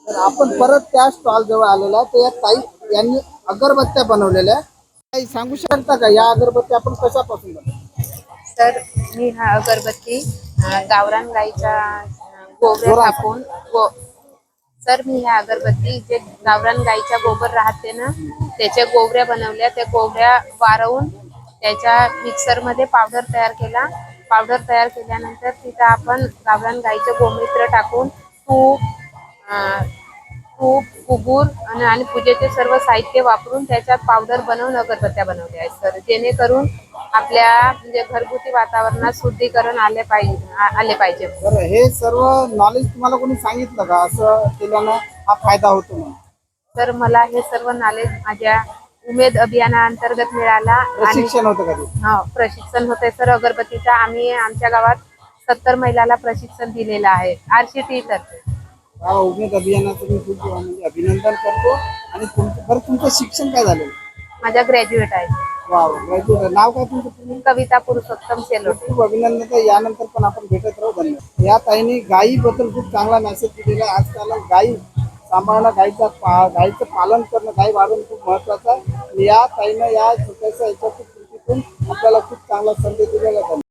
तर आपण परत त्या स्टॉल जवळ आलेला आहे. तर या ताई यांनी अगरबत्त्या बनवलेल्या आहे. काही सांगू शकता का या अगरबत्त्या आपण कशापासून बनवतो? तर मी हा अगरबत्ती गावरान गाईच्या गोबऱ्या जोरात सांग. टाकून गो सर मी ह्या अगरबत्ती जे गावरान गाईच्या गोबर राहते ना त्याच्या गोबऱ्या बनवल्या. त्या गोबऱ्या वाळवून त्याच्या मिक्सरमध्ये पावडर तयार केला. पावडर तयार केल्यानंतर तिथं आपण गावरान गाईचं गोमूत्र टाकून तूप तूप कुबूर आणि पूजेचे सर्व साहित्य वापरून त्याच्यात पावडर बनवून अगरबत्त्या बनवल्या आहेत सर. जेणेकरून आपल्या म्हणजे घरगुती वातावरणात शुद्धीकरण आले पाहिजे. तर हे सर्व नॉलेज तुम्हाला कोणी सांगितलं का असं केल्यानं हा फायदा होतो म्हणून? तर मला हे सर्व नॉलेज माझ्या उमेद अभियानाअंतर्गत मिळाला आणि प्रशिक्षण होतं का ते? प्रशिक्षण होते सर अगरबत्तीचा. आम्ही आमच्या गावात 70 महिलाला प्रशिक्षण दिलेलं आहे RCT तर्फे. हा उमेद अभियानाचं मी खूप म्हणजे अभिनंदन करतो. आणि तुमचं शिक्षण काय झालेलं? माझा ग्रॅज्युएट आहे. वा ग्रॅज्युएट. नाव काय तुमचं पूर्ण? कविता पुरुषोत्तम खूप सेलोटे. खूप अभिनंदन. तर यानंतर पण आपण भेटत राहू. धन्यवाद. या ताईने गायीबद्दल खूप चांगला मेसेज दिलेला आहे. आजकाल गायी सांभाळणं, गायीचं पालन करणं, गायी वाढवणं खूप महत्वाचं आहे. आणि या ताईनं या छोट्याशा याच्यातून आपल्याला खूप चांगला संदेश दिलेला आहे.